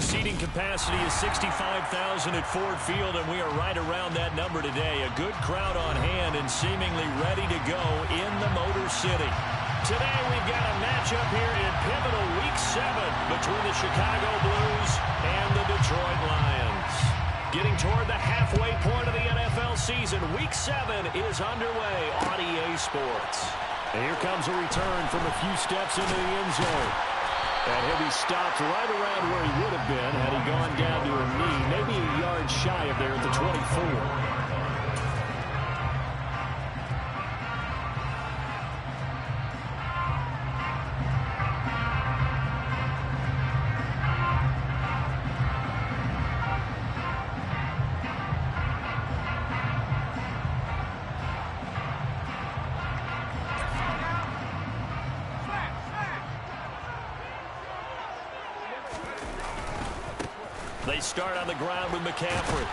seating capacity is 65,000 at Ford Field, and we are right around that number today. A good crowd on hand and seemingly ready to go in the Motor City. Today we've got a matchup here in pivotal Week 7 between the Chicago Blues and the Detroit Lions. Getting toward the halfway point of the NFL season, Week 7 is underway on EA Sports. And here comes a return from a few steps into the end zone. And he'll be stopped right around where he would have been had he gone down to a knee, maybe a yard shy of there at the 24. They start on the ground with McCaffrey.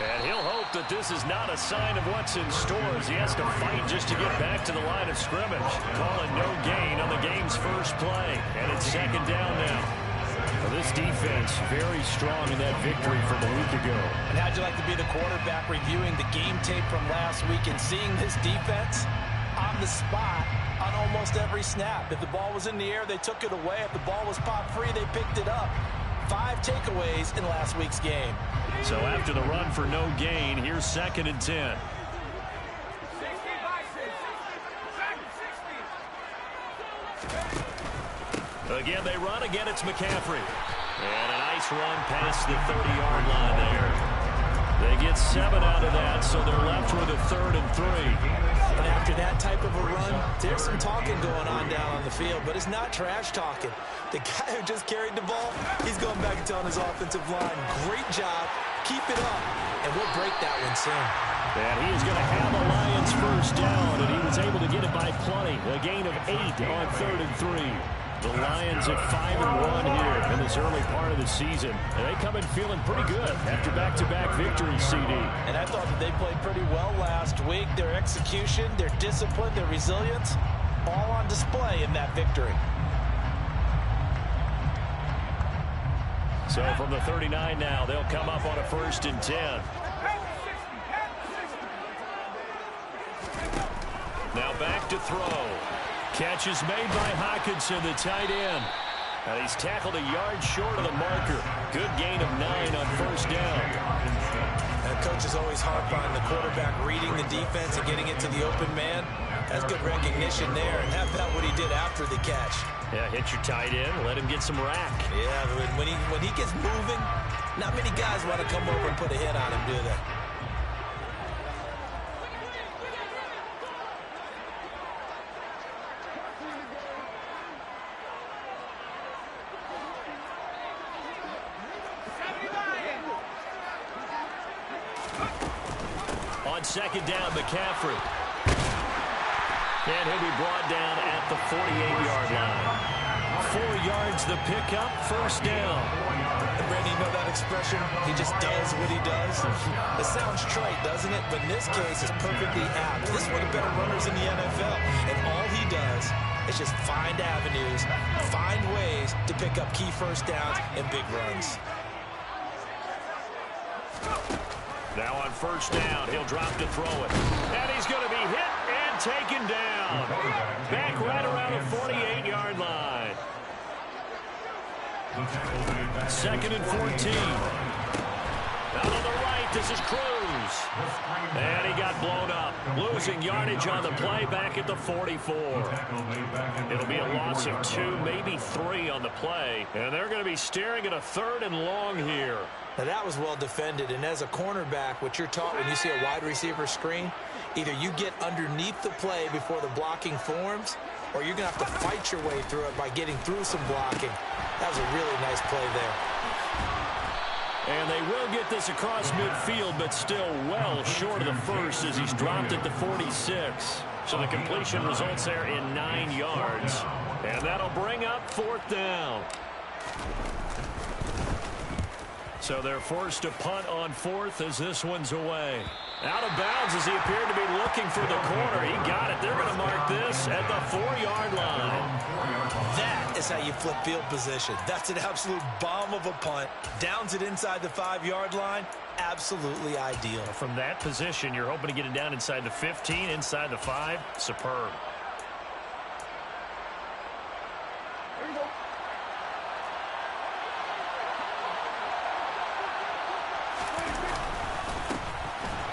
And he'll hope that this is not a sign of what's in store as he has to fight just to get back to the line of scrimmage. Calling no gain on the game's first play. And it's second down now. Well, this defense very strong in that victory from a week ago. And how'd you like to be the quarterback reviewing the game tape from last week and seeing this defense on the spot on almost every snap? If the ball was in the air, they took it away. If the ball was pop free, they picked it up. 5 takeaways in last week's game. So after the run for no gain, here's 2nd and 10. Again, they run. Again, it's McCaffrey. And a nice run past the 30-yard line there. They get 7 out of that, so they're left with a 3rd and 3. And after that type of a run, there's some talking going on down on the field, but it's not trash talking. The guy who just carried the ball, he's going back and telling his offensive line, great job, keep it up, and we'll break that one soon. And he is going to have a Lions first down, and he was able to get it by plenty. A gain of 8 on 3rd and 3. The Lions at 5-1 here in this early part of the season. And they come in feeling pretty good after back-to-back victories, CD. And I thought that they played pretty well last week. Their execution, their discipline, their resilience, all on display in that victory. So from the 39 now, they'll come up on a 1st and 10. Now back to throw. Catch is made by Hockenson, the tight end. And he's tackled a yard short of the marker. Good gain of 9 on 1st down. And coach is always harp on the quarterback reading the defense and getting it to the open man. That's good recognition there. And how about what he did after the catch? Yeah, hit your tight end, let him get some rack. Yeah, when he gets moving, not many guys want to come over and put a hit on him, do they? On 2nd down, McCaffrey. And he'll be brought down at the 48-yard line. 4 yards the pickup, 1st down. And Brandon, you know that expression? He just does what he does. It sounds trite, doesn't it? But in this case, it's perfectly apt. This is one of the better runners in the NFL. And all he does is just find avenues, find ways to pick up key 1st downs and big runs. Now on 1st down, he'll drop to throw it. And he's going to be hit and taken down. Back right around the 48-yard line. 2nd and 14. Out on the right, this is Cruz. And he got blown up. Losing yardage on the play back at the 44. It'll be a loss of 2, maybe 3 on the play. And they're going to be staring at a 3rd and long here. Now that was well defended, and as a cornerback, what you're taught when you see a wide receiver screen, either you get underneath the play before the blocking forms, or you're going to have to fight your way through it by getting through some blocking. That was a really nice play there. And they will get this across midfield, but still well short of the 1st as he's dropped at the 46. So the completion results there in 9 yards. And that'll bring up 4th down. So they're forced to punt on 4th as this one's away. Out of bounds as he appeared to be looking for the corner. He got it. They're going to mark this at the 4-yard line. That is is how you flip field position. That's an absolute bomb of a punt. Downs it inside the 5-yard line. Absolutely ideal. From that position, you're hoping to get it down inside the 15, inside the 5. Superb.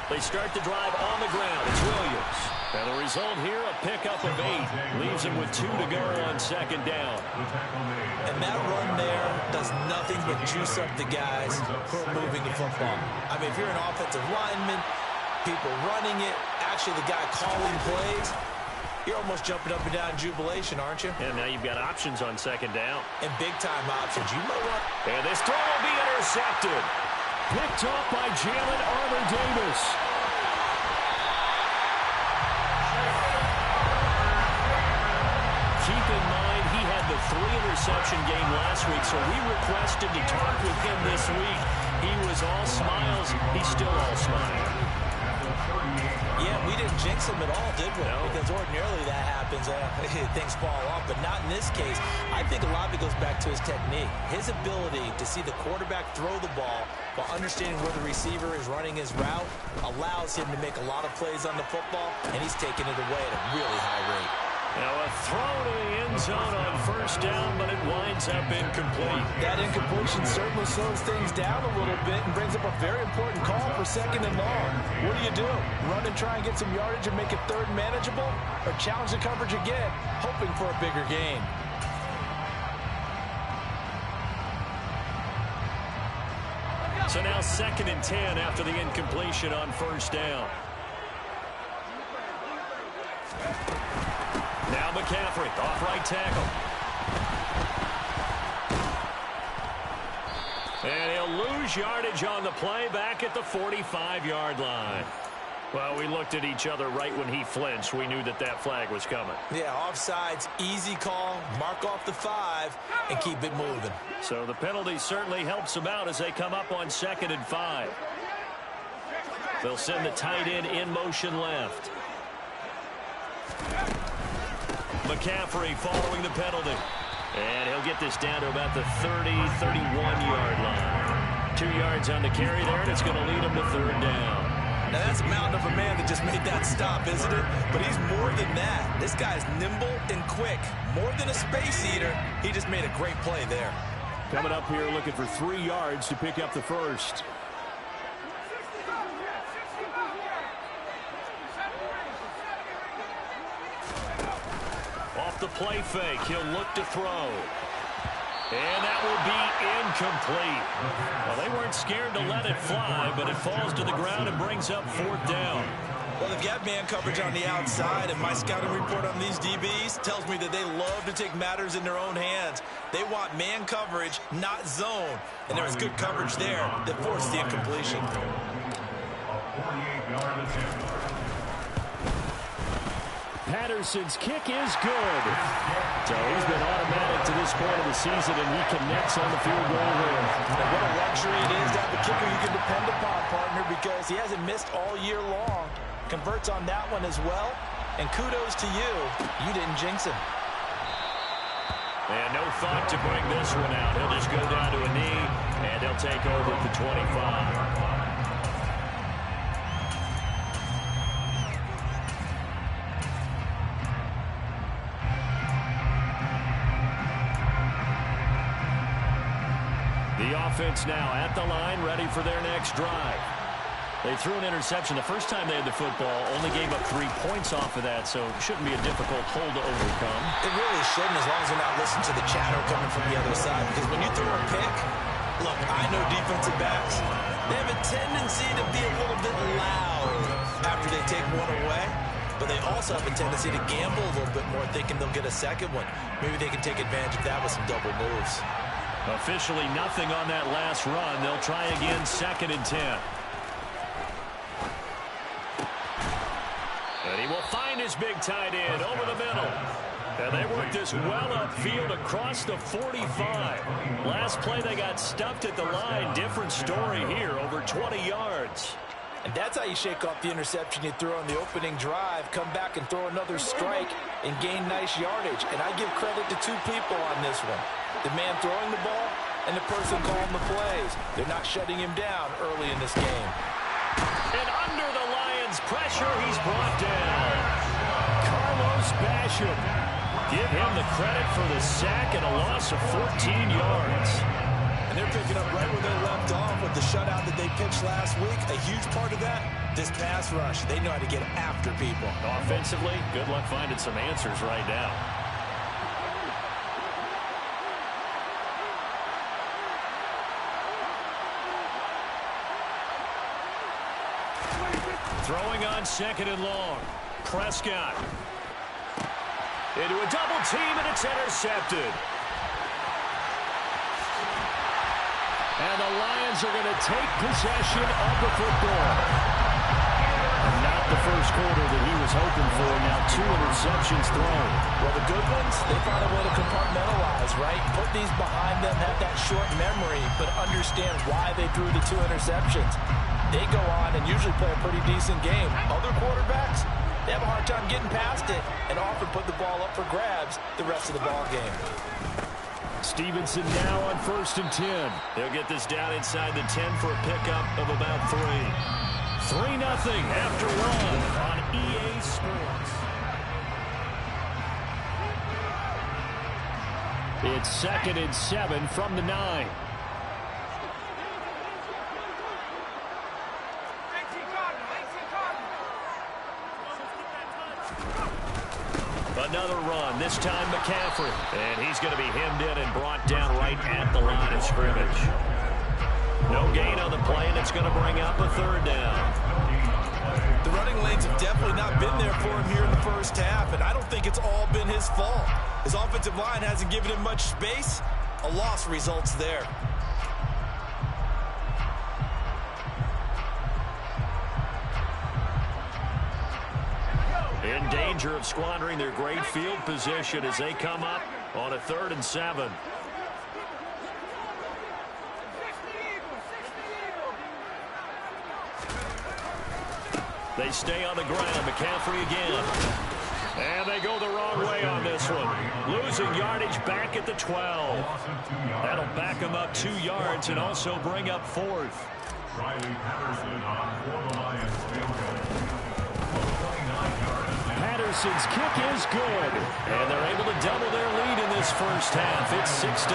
They start the drive on the ground. It's Williams. And the result here, a pickup of 8. Leaves him with 2 to go on second down. And that run there does nothing but juice up the guys who are moving the football. I mean, if you're an offensive lineman, people running it, actually the guy calling plays, you're almost jumping up and down in jubilation, aren't you? And now you've got options on second down. And big-time options. You know what? And this throw will be intercepted. Picked off by Jalen Armour-Davis. Keep in mind, he had the 3-interception game last week, so we requested to talk with him this week. He was all smiles. He's still all smiles. Yeah, we didn't jinx him at all, did we? No. Because ordinarily that happens. Things fall off, but not in this case. I think a lot of it goes back to his technique. His ability to see the quarterback throw the ball while understanding where the receiver is running his route allows him to make a lot of plays on the football, and he's taking it away at a really high rate. Now a throw to the end zone on first down, but it winds up incomplete. That incompletion certainly slows things down a little bit and brings up a very important call for second and long. What do? Run and try and get some yardage and make it third manageable? Or challenge the coverage again, hoping for a bigger gain? So now second and 10 after the incompletion on first down. Now McCaffrey, off right tackle. And he'll lose yardage on the play back at the 45-yard line. Well, we looked at each other right when he flinched. We knew that that flag was coming. Yeah, offsides, easy call, mark off the 5, and keep it moving. So the penalty certainly helps them out as they come up on second and 5. They'll send the tight end in motion left. McCaffrey following the penalty. And he'll get this down to about the 30, 31-yard line. 2 yards on the carry there, and it's going to lead him to third down. Now, that's a mountain of a man that just made that stop, isn't it? But he's more than that. This guy's nimble and quick. More than a space eater. He just made a great play there. Coming up here looking for 3 yards to pick up the first. Off the play fake, he'll look to throw. And that will be incomplete. Well, they weren't scared to let it fly, but it falls to the ground and brings up fourth down. Well, they've got man coverage on the outside, and my scouting report on these DBs tells me that they love to take matters in their own hands. They want man coverage, not zone. And there was good coverage there that forced the incompletion. Patterson's kick is good. So he's been automatic to this point of the season, and he connects on the field goal there. And what a luxury it is to have a kicker you can depend upon, partner, because he hasn't missed all year long. Converts on that one as well. And kudos to you. You didn't jinx him. And no thought to bring this one out. He'll just go down to a knee, and they'll take over at the 25. The offense now at the line, ready for their next drive. They threw an interception the first time they had the football, only gave up 3 points off of that, so it shouldn't be a difficult hole to overcome. It really shouldn't, as long as they're not listening to the chatter coming from the other side, because when you throw a pick, look, I know defensive backs, they have a tendency to be a little bit loud after they take one away, but they also have a tendency to gamble a little bit more, thinking they'll get a second one. Maybe they can take advantage of that with some double moves. Officially nothing on that last run. They'll try again, second and 10. And he will find his big tight end over the middle. And they work this well upfield across the 45. Last play they got stuffed at the line. Different story here, over 20 yards. And that's how you shake off the interception you threw on the opening drive, come back and throw another strike and gain nice yardage. And I give credit to two people on this one. The man throwing the ball and the person calling the plays. They're not shutting him down early in this game. And under the Lions' pressure, he's brought down. Carlos Basham. Give him the credit for the sack and a loss of 14 yards. And they're picking up right where they left off with the shutout that they pitched last week. A huge part of that, this pass rush. They know how to get after people. Offensively, good luck finding some answers right now. Throwing on second and long. Prescott. Into a double team, and it's intercepted. And the Lions are going to take possession of the football. And not the first quarter that he was hoping for. Now 2 interceptions thrown. Well, the good ones, they found a way to compartmentalize, right? Put these behind them, have that short memory, but understand why they threw the 2 interceptions. They go on and usually play a pretty decent game. Other quarterbacks, they have a hard time getting past it and often put the ball up for grabs the rest of the ball game. Stevenson now on 1st and 10. They'll get this down inside the 10 for a pickup of about 3. 3-0 after 1 on EA Sports. It's 2nd and 7 from the 9. Another run, this time McCaffrey. And he's going to be hemmed in and brought down right at the line of scrimmage. No gain on the play, and it's going to bring up a 3rd down. The running lanes have definitely not been there for him here in the first half, and I don't think it's all been his fault. His offensive line hasn't given him much space. A loss results there. In danger of squandering their great field position as they come up on a 3rd and 7. They stay on the ground. McCaffrey again. And they go the wrong way on this one. Losing yardage back at the 12. That'll back them up 2 yards and also bring up 4th. Riley Patterson on for the Lions field goal. Patterson's kick is good. And they're able to double their lead in this first half. It's 6-0.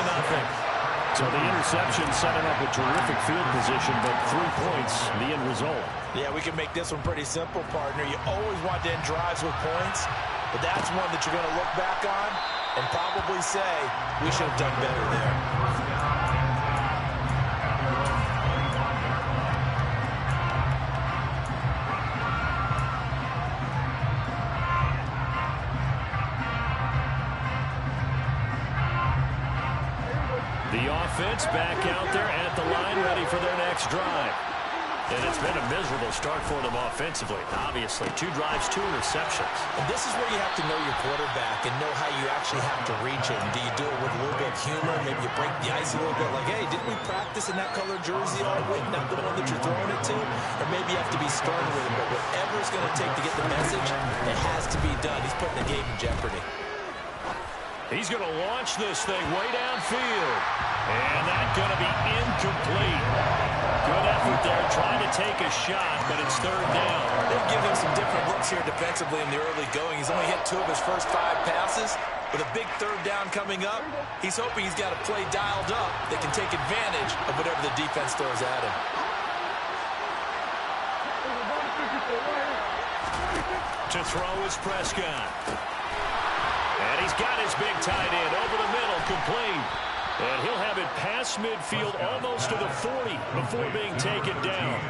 So the interception setting up a terrific field position, but 3 points, the end result. Yeah, we can make this one pretty simple, partner. You always want to end drives with points, but that's one that you're going to look back on and probably say, we should have done better there. The offense back out there at the line, ready for their next drive. And it's been a miserable start for them offensively. Obviously, 2 drives, 2 interceptions. And this is where you have to know your quarterback and know how you actually have to reach him. Do you do it with a little bit of humor? Maybe you break the ice a little bit like, hey, didn't we practice in that color jersey all week? Not the one that you're throwing it to? Or maybe you have to be stern with him. But whatever it's going to take to get the message, it has to be done. He's putting the game in jeopardy. He's going to launch this thing way downfield. And that's going to be incomplete. Good effort there, trying to take a shot, but it's 3rd down. They've given him some different looks here defensively in the early going. He's only hit 2 of his first 5 passes. With a big 3rd down coming up, he's hoping he's got a play dialed up that can take advantage of whatever the defense throws at him. To throw is Prescott. And he's got his big tight end over the middle, complete. And he'll have it past midfield almost to the 40 before being taken down.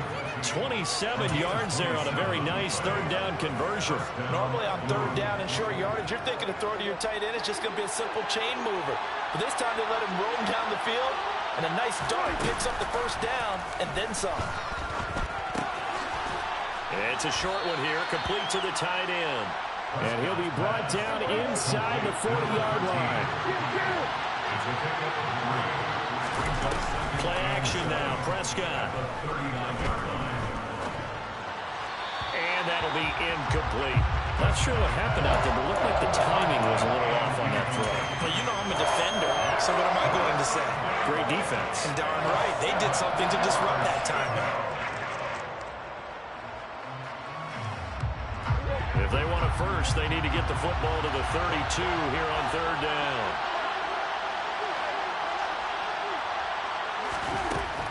27 yards there on a very nice 3rd down conversion. Normally on 3rd down and short yardage, you're thinking to throw to your tight end. It's just going to be a simple chain mover. But this time they let him roam down the field, and a nice dart picks up the 1st down and then some. It's a short one here, complete to the tight end. And he'll be brought down inside the 40-yard line. Play action now, Prescott. that'll be incomplete. Not sure what happened out there, but it looked like the timing was a little off on that throw. Well, you know I'm a defender, so what am I going to say? Great defense. And darn right, they did something to disrupt that timing. If they want a first, they need to get the football to the 32 here on third down.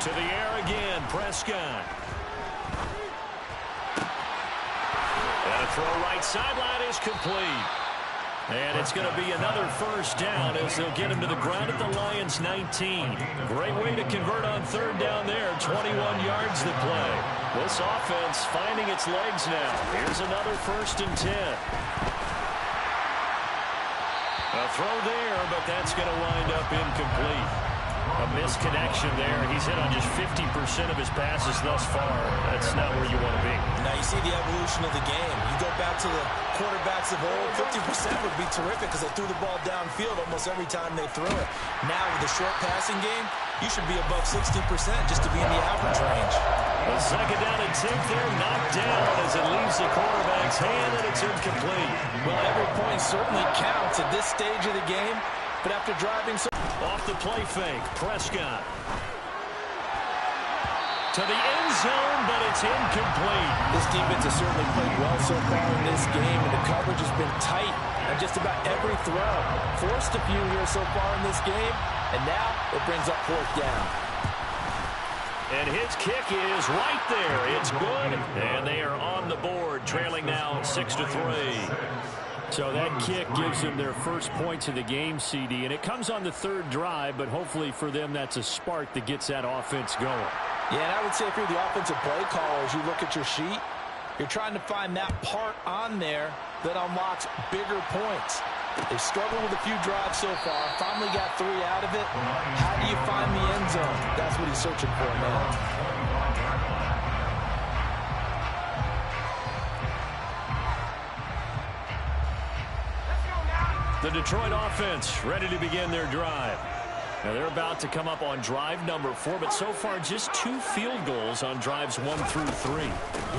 To the air again, Prescott. And a throw right sideline is complete. And it's going to be another first down as they'll get him to the ground at the Lions' 19. Great way to convert on third down there. 21 yards to play. This offense finding its legs now. Here's another 1st and 10. A throw there, but that's going to wind up incomplete. A misconnection there. He's hit on just 50% of his passes thus far. That's not where you want to be. Now you see the evolution of the game. You go back to the quarterbacks of old, 50% would be terrific because they threw the ball downfield almost every time they threw it. Now with the short passing game, you should be above 60% just to be in the average range. A second down and 10 there, knocked down as it leaves the quarterback's hand, and it's incomplete. Well, every point certainly counts at this stage of the game, but after driving so off the play fake, Prescott. To the end zone, but it's incomplete. This defense has certainly played well so far in this game, and the coverage has been tight on just about every throw. Forced a few here so far in this game, and now it brings up 4th down. And his kick is right there. It's good, and they are on the board, trailing now 6-3. So that kick gives them their first points of the game, CD, and it comes on the 3rd drive, but hopefully for them that's a spark that gets that offense going. Yeah, and I would say if you're the offensive play caller, as you look at your sheet, you're trying to find that part on there that unlocks bigger points. They've struggled with a few drives so far, finally got 3 out of it. How do you find the end zone? That's what he's searching for now. The Detroit offense ready to begin their drive. Now they're about to come up on drive number 4, but so far just 2 field goals on drives 1 through 3.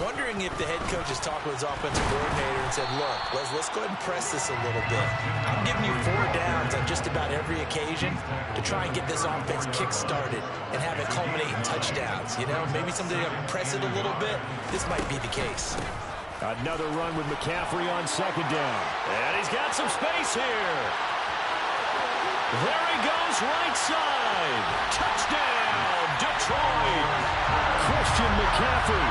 Wondering if the head coach has talked with his offensive coordinator and said, look, let's go ahead and press this a little bit. I'm giving you 4 downs on just about every occasion to try and get this offense kick-started and have it culminate in touchdowns. You know, maybe someday to press it a little bit. This might be the case. Another run with McCaffrey on 2nd down. And he's got some space here. There he goes, right side. Touchdown, Detroit. Christian McCaffrey,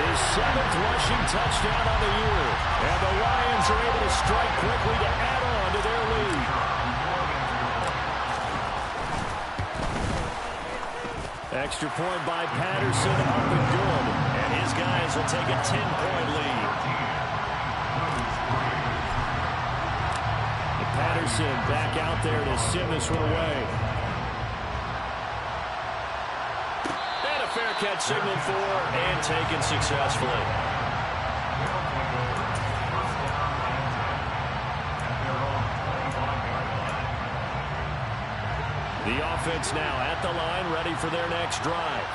his 7th rushing touchdown on the year. And the Lions are able to strike quickly to add on to their lead. Extra point by Patterson, up and good. And his guys will take a 10-point lead. Patterson back out there to send this one away. And a fair catch signaled for and taken successfully. The offense now at the line, ready for their next drive.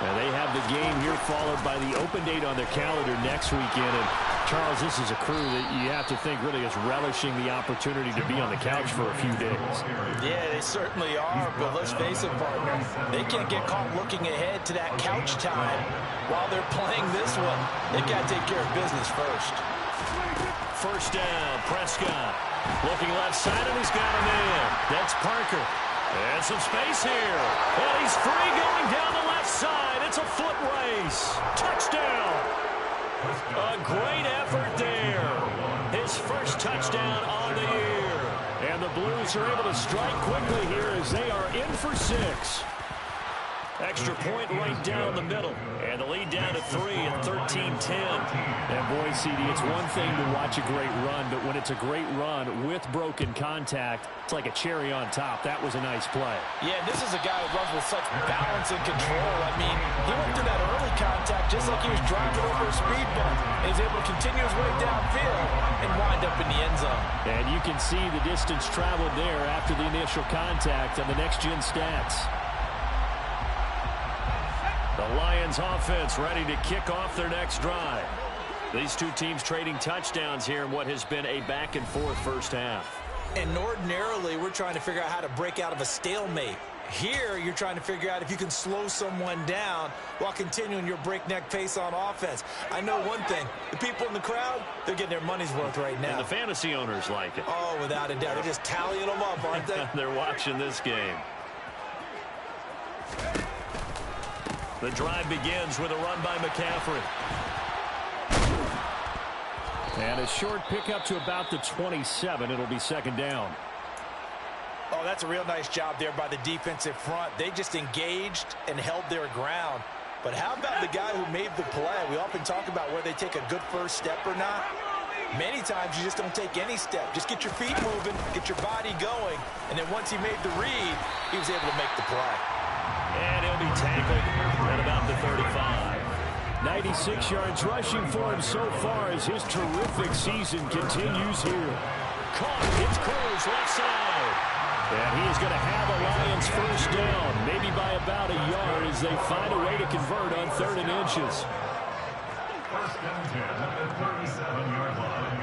Now they have the game here followed by the open date on their calendar next weekend. And Charles, this is a crew that you have to think really is relishing the opportunity to be on the couch for a few days. Yeah, they certainly are, but let's face it, partner, they can't get caught looking ahead to that couch time while they're playing this one. They've got to take care of business first. First down, Prescott. Looking left side, and he's got a man. That's Parker. And some space here. And he's free going down the left side. It's a foot race. Touchdown. A great effort there. His first touchdown on the year. And the Blues are able to strike quickly here as they are in for 6. Extra point right down the middle. And the lead down to 3 at 13-10. And boy, CD, it's one thing to watch a great run, but when it's a great run with broken contact, it's like a cherry on top. That was a nice play. Yeah, this is a guy who runs with such balance and control. I mean, he went through that early contact just like he was driving over a speed bump. And he's able to continue his way downfield and wind up in the end zone. And you can see the distance traveled there after the initial contact on the next-gen stats. The Lions offense ready to kick off their next drive. These two teams trading touchdowns here in what has been a back-and-forth first half. And ordinarily, we're trying to figure out how to break out of a stalemate. Here, you're trying to figure out if you can slow someone down while continuing your breakneck pace on offense. I know one thing. The people in the crowd, they're getting their money's worth right now. And the fantasy owners like it. Oh, without a doubt. They're just tallying them up, aren't they? They're watching this game. The drive begins with a run by McCaffrey. And a short pickup to about the 27. It'll be second down. Oh, that's a real nice job there by the defensive front. They just engaged and held their ground. But how about the guy who made the play? We often talk about whether they take a good first step or not. Many times you just don't take any step. Just get your feet moving, get your body going, and then once he made the read, he was able to make the play. And he'll be tackled at about the 35. 96 yards rushing for him so far as his terrific season continues here. Caught. It's Cruz left side. And he's going to have a Lions first down, maybe by about a yard as they find a way to convert on 3rd and inches. First and 10 at the 37-yard line.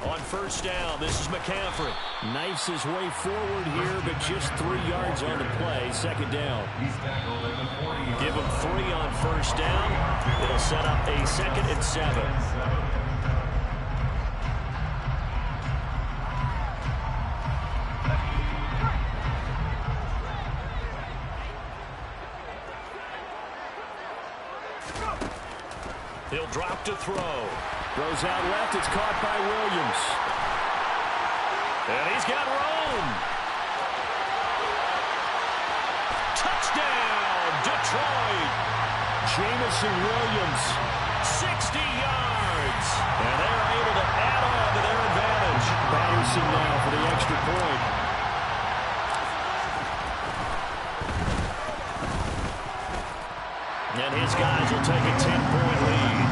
On first down, this is McCaffrey. Knifes his way forward here, but just 3 yards on the play. Second down. He's tackled at the 40. Give him 3 on first down. It'll set up a 2nd and 7. He'll drop to throw. Throws out left. It's caught by Williams. And he's got room. Touchdown, Detroit. Jamison Williams. 60 yards. And they're able to add on to their advantage. Patterson now for the extra point. And his guys will take a 10-point lead.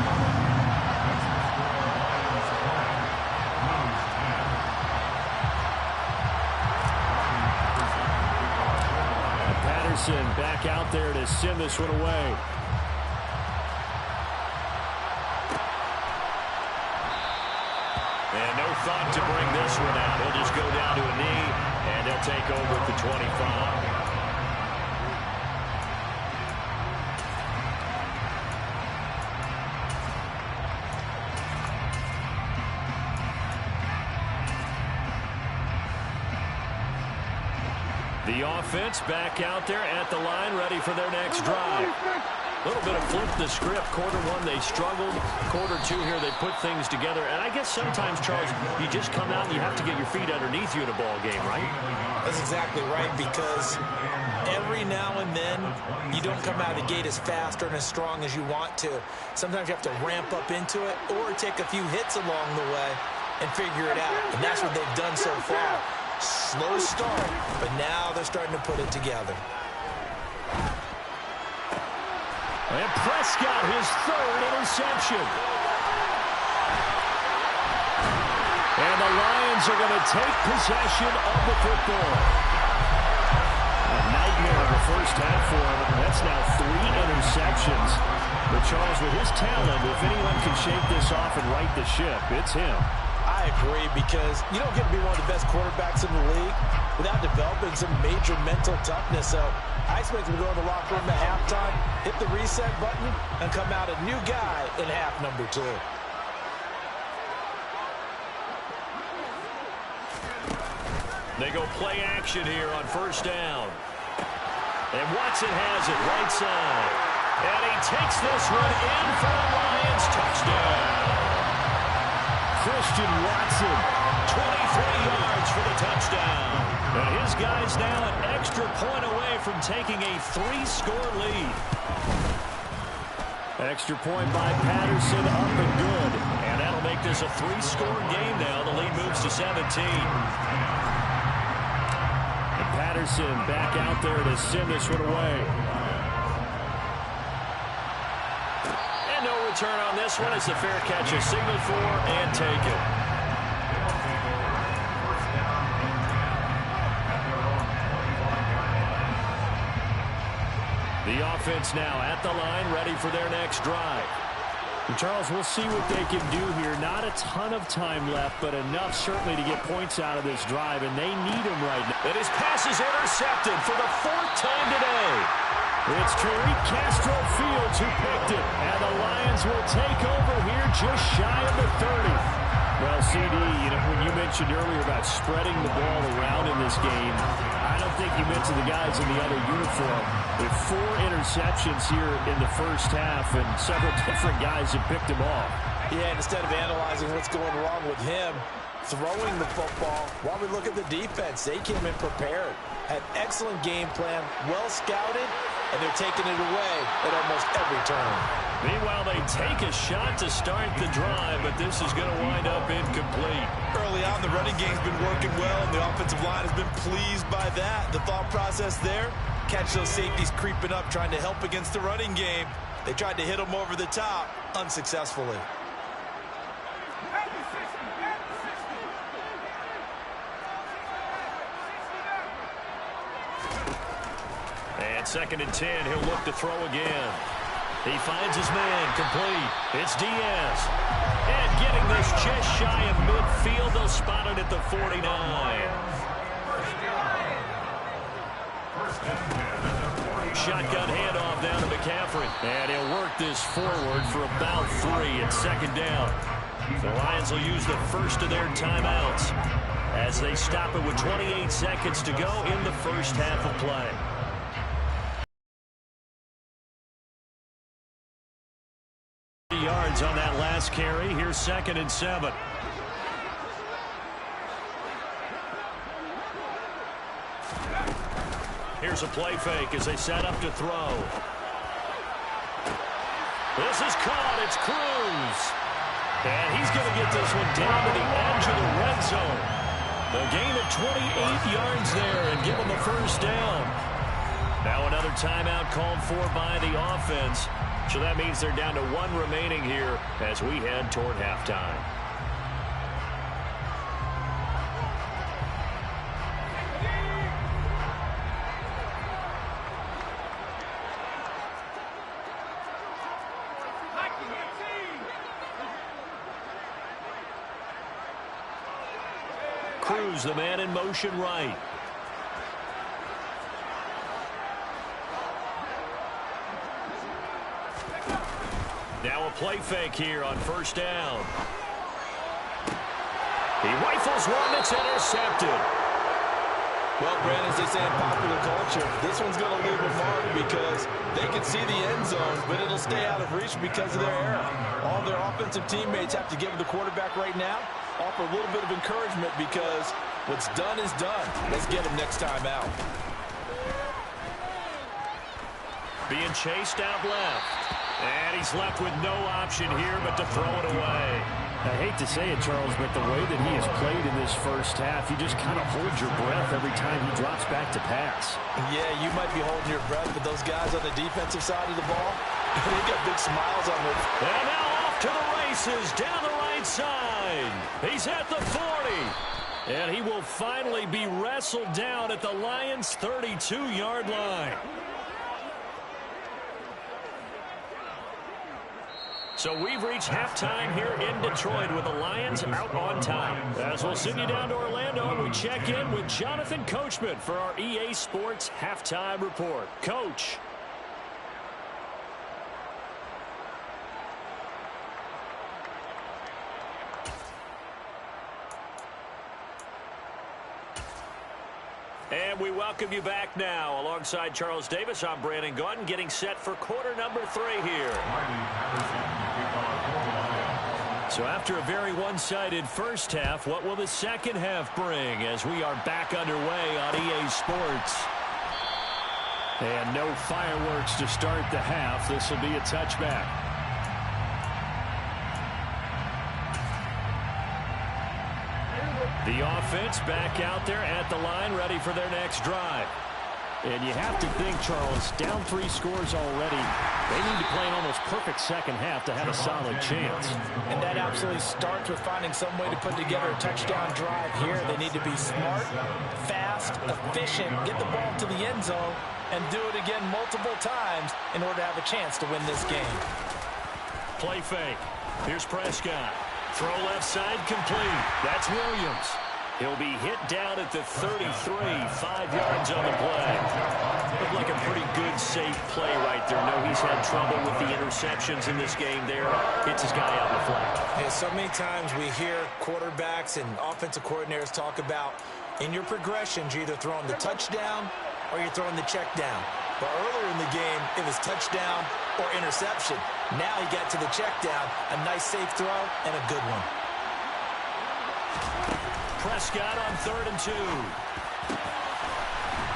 Patterson back out there to send this one away. And no thought to bring this one out. He'll just go down to a knee, and he'll take over at the 25. The offense back out there at the line, ready for their next drive. A little bit of flip the script. Quarter one, they struggled. Quarter two here, they put things together. And I guess sometimes, Charles, you just come out and you have to get your feet underneath you in a ball game, right? That's exactly right, because every now and then you don't come out of the gate as fast or as strong as you want to. Sometimes you have to ramp up into it or take a few hits along the way and figure it out. And that's what they've done so far. Slow start, but now they're starting to put it together. And Prescott, his 3rd interception. And the Lions are going to take possession of the football. A nightmare of the first half for him. That's now 3 interceptions. But Charles, with his talent, if anyone can shake this off and right the ship, it's him. I agree, because you don't get to be one of the best quarterbacks in the league without developing some major mental toughness. So I expect him to go in the locker room at halftime, hit the reset button, and come out a new guy in half number 2. They go play action here on first down. And Watson has it right side. And he takes this one in for the Lions. Touchdown. Christian Watson. 23 yards for the touchdown. And his guys now an extra point away from taking a 3-score lead. Extra point by Patterson, up and good. And that'll make this a 3-score game now. The lead moves to 17. And Patterson back out there to send this one away. And no return on this one. It's a fair catch, a signal for, and taken. The offense now at the line, ready for their next drive. And Charles, we'll see what they can do here. Not a ton of time left, but enough certainly to get points out of this drive, and they need them right now. And his pass is intercepted for the 4th time today. It's Tariq Castro Fields who picked it, and the Lions will take over here just shy of the 30. Well, CD, when you mentioned earlier about spreading the ball around in this game, I don't think you mentioned the guys in the other uniform. With 4 interceptions here in the first half, and several different guys have picked him off. Yeah, and instead of analyzing what's going wrong with him, throwing the football, while we look at the defense, they came in prepared, had excellent game plan, well scouted, and they're taking it away at almost every turn. Meanwhile, they take a shot to start the drive, but this is going to wind up incomplete. Early on, the running game's been working well, and the offensive line has been pleased by that. The thought process there, catch those safeties creeping up, trying to help against the running game. They tried to hit them over the top, unsuccessfully. And 2nd and 10, he'll look to throw again. He finds his man, complete. It's Diaz. And getting this just shy of midfield, they'll spot it at the 49. Shotgun handoff down to McCaffrey. And he'll work this forward for about 3 at 2nd down. The Lions will use the first of their timeouts as they stop it with 28 seconds to go in the first half of play. Yards on that last carry. Here's 2nd and 7. Here's a play fake as they set up to throw. This is caught. It's Cruz. And he's going to get this one down to the edge of the red zone. A gain of 28 yards there and give them the first down. Now another timeout called for by the offense. So that means they're down to 1 remaining here as we head toward halftime. Cruz, the man in motion right. Now a play fake here on 1st down. He rifles one that's intercepted. Well, Brandon, as they say in popular culture, this one's going to leave a mark because they can see the end zone, but it'll stay out of reach because of their error. All their offensive teammates have to give the quarterback right now, offer a little bit of encouragement because what's done is done. Let's get him next time out. Being chased out left. And he's left with no option here but to throw it away. I hate to say it, Charles, but the way that he has played in this first half, you just kind of hold your breath every time he drops back to pass. Yeah, you might be holding your breath, but those guys on the defensive side of the ball, they got big smiles on them. And now off to the races down the right side. He's at the 40. And he will finally be wrestled down at the Lions' 32-yard line. So we've reached halftime here in Detroit with the Lions out on top. As we'll send you down to Orlando and we check in with Jonathan Coachman for our EA Sports Halftime Report. Coach. And we welcome you back now. Alongside Charles Davis, I'm Brandon Gaudin, getting set for quarter number 3 here. So after a very one-sided first half, what will the second half bring as we are back underway on EA Sports? And no fireworks to start the half. This will be a touchback. The offense back out there at the line, ready for their next drive. And you have to think, Charles, down 3 scores already. They need to play an almost perfect second half to have a solid chance. And that absolutely starts with finding some way to put together a touchdown drive here. They need to be smart, fast, efficient, get the ball to the end zone, and do it again multiple times in order to have a chance to win this game. Play fake. Here's Prescott. Throw left side complete. That's Williams. He'll be hit down at the 33, 5 yards on the play. Looked like a pretty good, safe play right there. No, he's had trouble with the interceptions in this game there. Hits his guy out in the flat. Yeah, so many times we hear quarterbacks and offensive coordinators talk about in your progressions, you're either throwing the touchdown or you're throwing the check down. But earlier in the game, it was touchdown or interception. Now he got to the check down, a nice safe throw, and a good one. Prescott on 3rd and 2.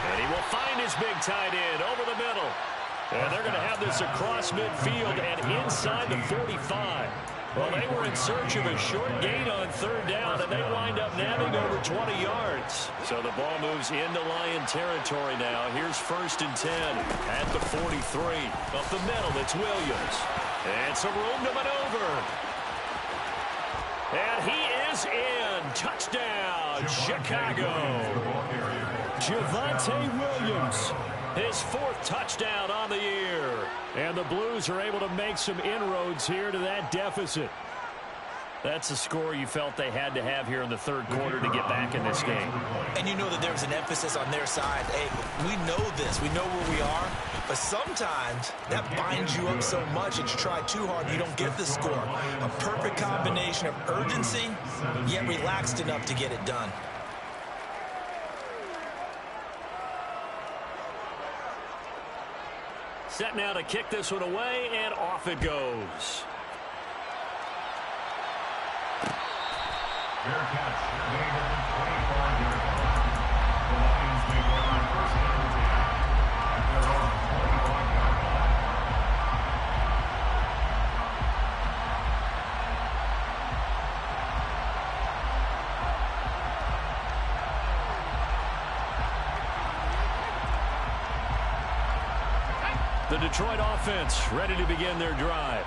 And he will find his big tight end over the middle. And they're going to have this across midfield and inside the 45. Well, they were in search of a short gain on 3rd down, and they wind up nabbing over 20 yards. So the ball moves into Lion territory now. Here's 1st and 10 at the 43. Up the middle, it's Williams. And some room to maneuver. And he is in. Touchdown, Chicago. Javonte Williams, his 4th touchdown on the year. And the Blues are able to make some inroads here to that deficit. That's the score you felt they had to have here in the 3rd quarter to get back in this game. And you know that there's an emphasis on their side. Hey, we know this. We know where we are. But sometimes that binds you up so much that you try too hard and you don't get the score. A perfect combination of urgency, yet relaxed enough to get it done. Set now to kick this one away, and off it goes. Fair catch. Made at the 25-yard line. The Lions make one on 1st and 10 at their own 25-yard line. The Detroit offense ready to begin their drive.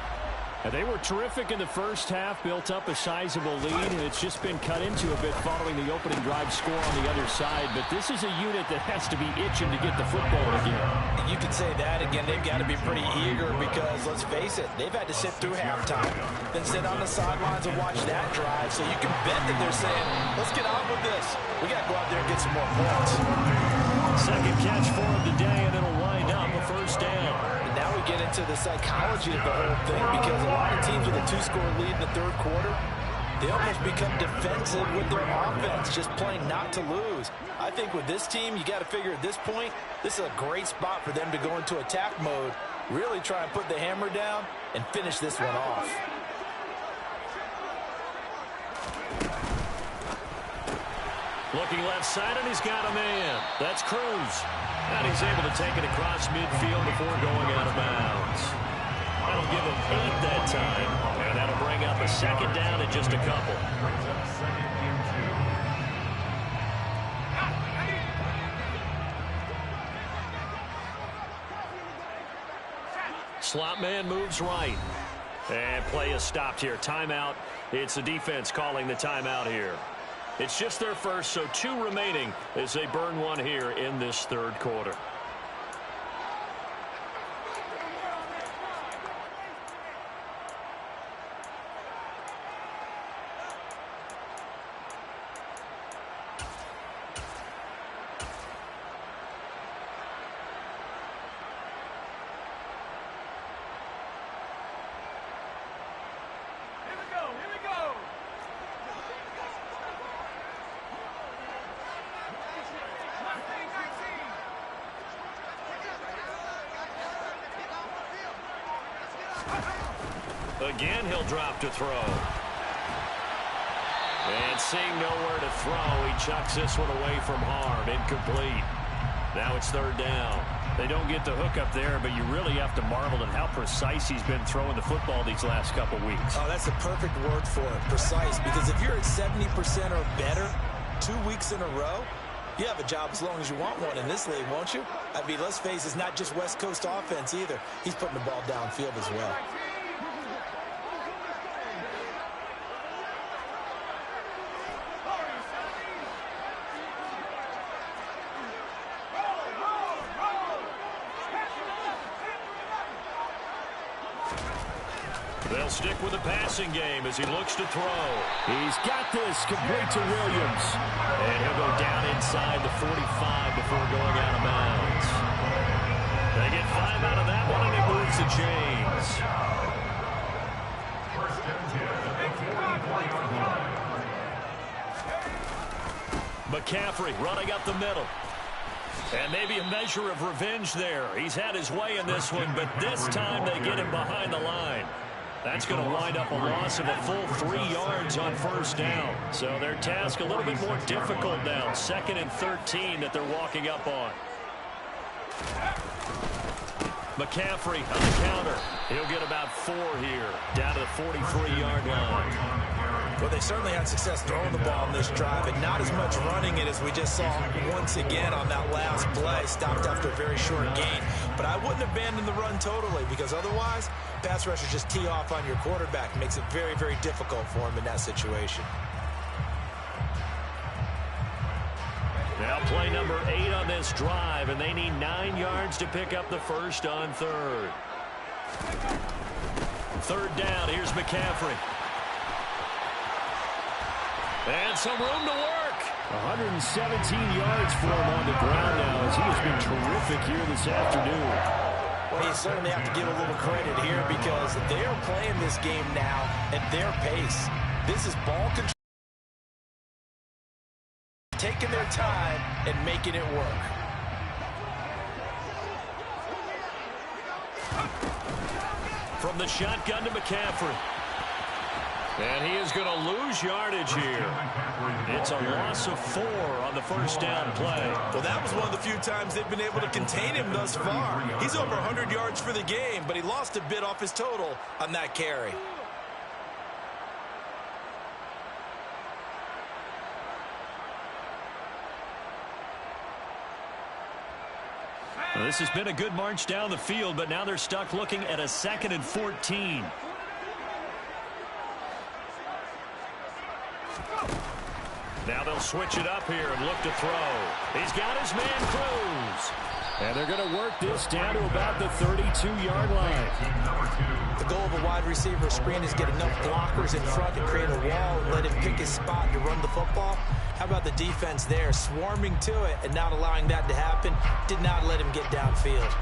And they were terrific in the first half, built up a sizable lead, and it's just been cut into a bit following the opening drive score on the other side. But this is a unit that has to be itching to get the football again. You could say that again. They've got to be pretty eager because, let's face it, they've had to sit through halftime, then sit on the sidelines and watch that drive. So you can bet that they're saying, let's get on with this. We got to go out there and get some more points. Second catch for him today, and it'll wind up a 1st down. And now we get into the psychology of the whole thing because a lot of teams with a 2-score lead in the 3rd quarter, they almost become defensive with their offense, just playing not to lose. I think with this team, you got to figure at this point, this is a great spot for them to go into attack mode, really try and put the hammer down and finish this one off. Looking left side, and he's got a man. That's Cruz. And he's able to take it across midfield before going out of bounds. That'll give him 8 that time. And that'll bring up a 2nd down and just a couple. Slot man moves right. And play is stopped here. Timeout. It's the defense calling the timeout here. It's just their first, so 2 remaining as they burn one here in this 3rd quarter. Again, he'll drop to throw. And seeing nowhere to throw, he chucks this one away from harm. Incomplete. Now it's 3rd down. They don't get the hook up there, but you really have to marvel at how precise he's been throwing the football these last couple weeks. Oh, that's a perfect word for it, precise. Because if you're at 70% or better 2 weeks in a row, You have a job as long as you want one in this league, won't you? I mean, let's face it, it's not just West Coast offense either. He's putting the ball downfield as well. They'll stick with the passing game as he looks to throw. He's got this, complete to Williams. And he'll go down inside the 45 before going out of bounds. They get 5 out of that one, and he moves the chains. First and 10 at the 40-yard line. McCaffrey running up the middle. And maybe a measure of revenge there. He's had his way in this one, but this time they get him behind the line. That's going to wind up a loss of a full 3 yards on first down. So their task a little bit more difficult now. 2nd and 13 that they're walking up on. McCaffrey on the counter. He'll get about 4 here, down to the 43-yard line. Well, they certainly had success throwing the ball on this drive, and not as much running it as we just saw once again on that last play. Stopped after a very short gain. But I wouldn't abandon the run totally, because otherwise, pass rushers just tee off on your quarterback. Makes it very, very difficult for him in that situation. Now play number 8 on this drive, and they need 9 yards to pick up the first on 3rd. 3rd down, here's McCaffrey. And some room to work. 117 yards for him on the ground now, as he has been terrific here this afternoon. Well, you certainly have to give a little credit here, because they are playing this game now at their pace. This is ball control. Taking their time and making it work. From the shotgun to McCaffrey. And he is going to lose yardage here. It's a loss of 4 on the first down play. Well, that was one of the few times they've been able to contain him thus far. He's over 100 yards for the game, but he lost a bit off his total on that carry. Well, this has been a good march down the field, but now they're stuck looking at a 2nd and 14. Now they'll switch it up here and look to throw. He's got his man Cruz. And they're going to work this down to about the 32-yard line. The goal of a wide receiver screen is get enough blockers in front to create a wall and let him pick his spot to run the football. How about the defense there, swarming to it and not allowing that to happen? Did not let him get downfield.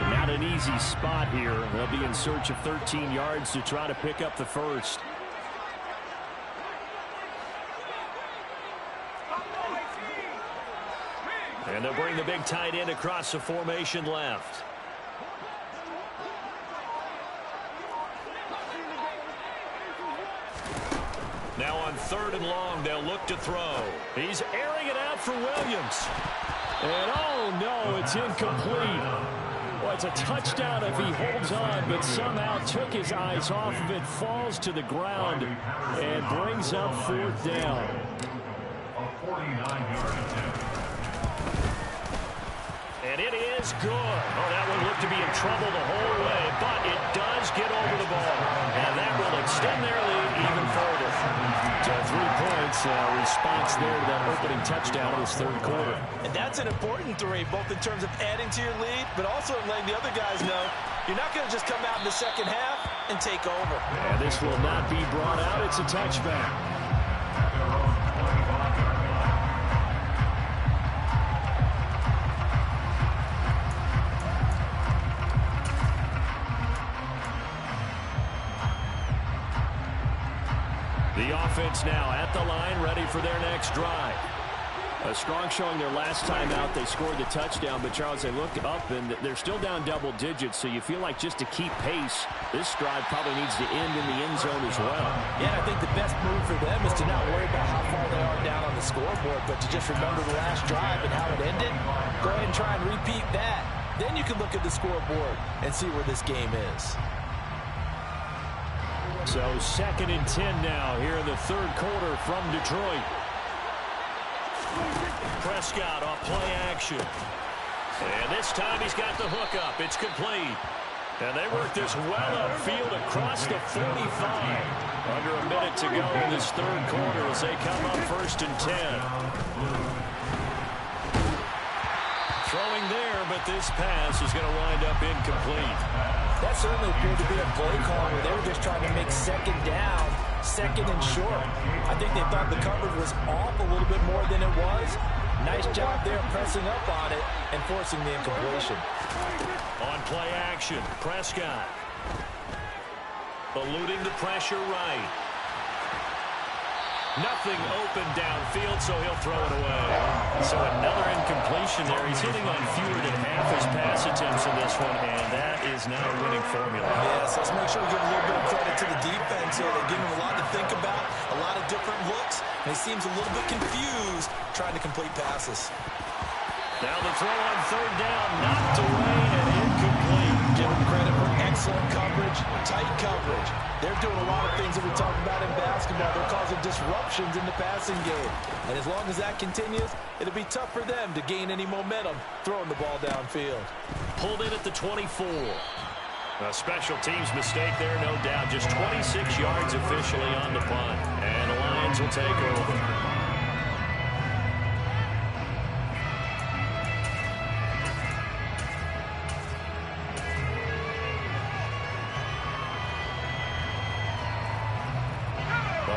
Not an easy spot here. They'll be in search of 13 yards to try to pick up the first. And they'll bring the big tight end across the formation left. Now on 3rd and long, they'll look to throw. He's airing it out for Williams. And oh no, it's incomplete. Well, it's a touchdown if he holds on, but somehow took his eyes off of it, falls to the ground, and brings up 4th down. A 49-yard attempt. And it is good. Oh, that one looked to be in trouble the whole way, but it does get over the ball. And that will extend their lead even further. So 3 points, response there to that opening touchdown in this 3rd quarter. And that's an important 3, both in terms of adding to your lead, but also letting the other guys know you're not going to just come out in the second half and take over. And this will not be brought out. It's a touchback. The offense now at the line, ready for their next drive. A strong showing their last time out. They scored the touchdown, but Charles, they look up and they're still down double digits, so you feel like just to keep pace, this drive probably needs to end in the end zone as well. Yeah, I think the best move for them is to not worry about how far they are down on the scoreboard, but to just remember the last drive and how it ended. Go ahead and try and repeat that. Then you can look at the scoreboard and see where this game is. So 2nd and 10 now here in the third quarter from Detroit. Prescott off play action. And this time he's got the hook up. It's complete. And they work this well upfield across the 45. Under a minute to go in this third quarter as they come up 1st and 10. Throwing there, but this pass is going to wind up incomplete. That certainly appeared to be a play call where they were just trying to make 2nd down, 2nd and short. I think they thought the coverage was off a little bit more than it was. Nice job there pressing up on it and forcing the incompletion. On play action, Prescott. Eluding the pressure right. Nothing open downfield, so he'll throw it away. So another incompletion there. He's hitting on fewer than half his pass attempts in this one, and that is not a winning formula. Yes, let's make sure we give a little bit of credit to the defense here. They're giving him a lot to think about, a lot of different looks, and he seems a little bit confused trying to complete passes. Now the throw on 3rd down, knocked away and incomplete. Give him credit for excellent coverage, tight coverage. They're doing a lot of things that we talk about in basketball. They're causing disruptions in the passing game. And as long as that continues, it'll be tough for them to gain any momentum throwing the ball downfield. Pulled in at the 24. A special teams mistake there, no doubt. Just 26 yards officially on the punt. And the Lions will take over.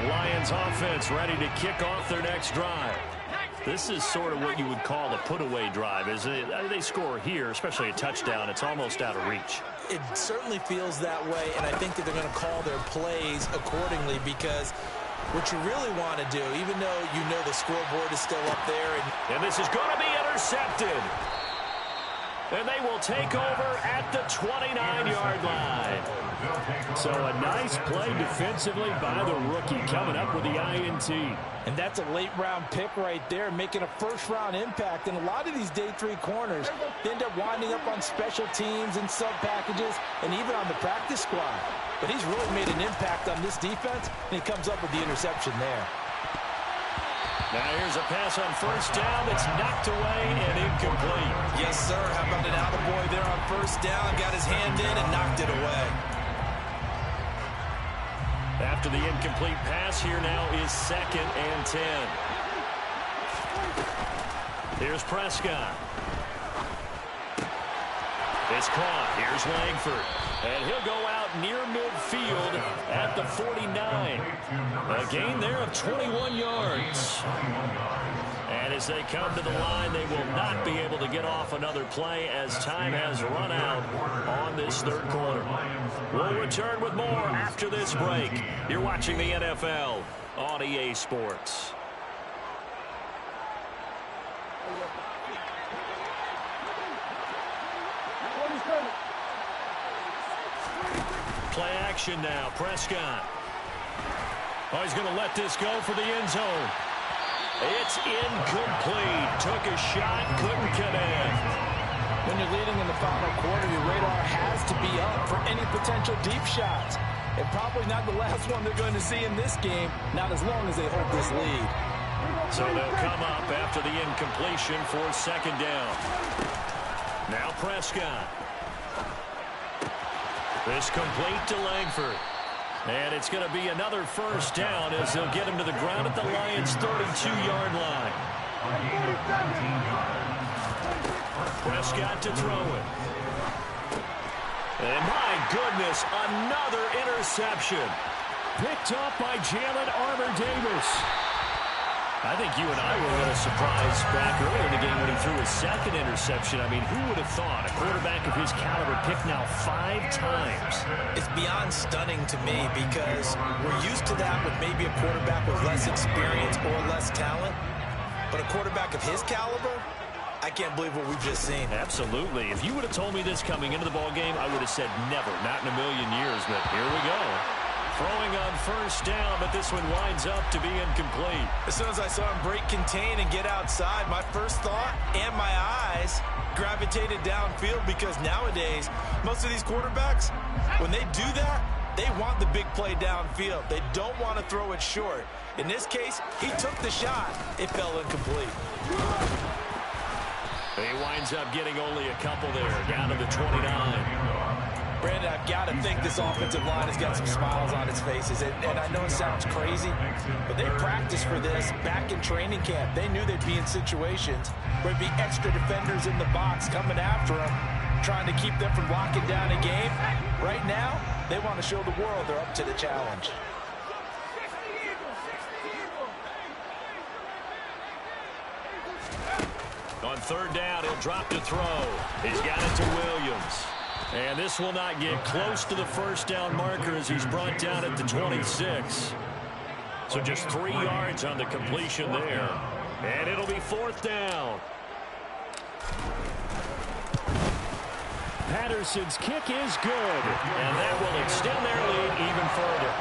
Lions offense ready to kick off their next drive. This is sort of what you would call a put-away drive. As they score here, especially a touchdown, it's almost out of reach. It certainly feels that way, and I think that they're going to call their plays accordingly because what you really want to do, even though you know the scoreboard is still up there. And this is going to be intercepted. And they will take over at the 29-yard line. So a nice play defensively by the rookie coming up with the INT. And that's a late-round pick right there, making a first-round impact. And a lot of these day 3 corners end up winding up on special teams and sub-packages and even on the practice squad. But he's really made an impact on this defense, and he comes up with the interception there. Now here's a pass on 1st down that's knocked away and incomplete. Yes, sir. How about an attaboy there on 1st down? Got his hand in and knocked it away. After the incomplete pass, here now is 2nd and 10. Here's Prescott. It's caught. Here's Langford. And he'll go out near midfield at the 49. A gain there of 21 yards. And as they come to the line, they will not be able to get off another play as time has run out on this third quarter. We'll return with more after this break. You're watching the NFL on EA Sports. Play action now. Prescott. Oh, he's going to let this go for the end zone. It's incomplete. Took a shot, couldn't connect. When you're leading in the final quarter, your radar has to be up for any potential deep shots. And probably not the last one they're going to see in this game, not as long as they hold this lead. So they'll come up after the incompletion for 2nd down. Now Prescott. This complete to Langford. And it's going to be another 1st down as they'll get him to the ground at the Lions' 32-yard line. Prescott to throw it. And my goodness, another interception. Picked up by Jalen Armour-Davis. I think you and I were a little surprised back earlier in the game when he threw his 2nd interception. I mean, who would have thought a quarterback of his caliber picked now 5 times? It's beyond stunning to me because we're used to that with maybe a quarterback with less experience or less talent. But a quarterback of his caliber, I can't believe what we've just seen. Absolutely. If you would have told me this coming into the ball game, I would have said never, not in a million years. But here we go. Throwing on first down, but this one winds up to be incomplete. As soon as I saw him break contain and get outside, my first thought and my eyes gravitated downfield, because nowadays, most of these quarterbacks, when they do that, they want the big play downfield. They don't want to throw it short. In this case, he took the shot. It fell incomplete. He winds up getting only a couple there, down to the 29. Brandon, I've got to think this offensive line has got some smiles on its faces. And I know it sounds crazy, but they practiced for this back in training camp. They knew they'd be in situations where there'd be extra defenders in the box coming after them, trying to keep them from locking down a game. Right now, they want to show the world they're up to the challenge. On third down, he'll drop to throw. He's got it to Williams. And this will not get close to the first down marker as he's brought down at the 26. So just 3 yards on the completion there. And it'll be fourth down. Patterson's kick is good. And that will extend their lead even further.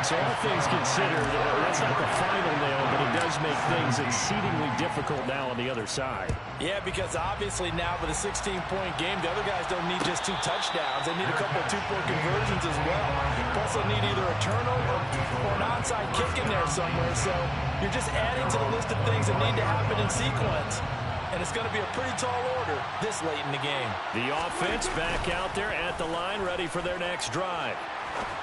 So all things considered, that's not the final nail, but it does make things exceedingly difficult now on the other side. Yeah, because obviously now with a 16-point game, the other guys don't need just 2 touchdowns. They need a couple of 2-point conversions as well. Plus, they'll need either a turnover or an onside kick in there somewhere. So you're just adding to the list of things that need to happen in sequence. And it's going to be a pretty tall order this late in the game. The offense back out there at the line, ready for their next drive.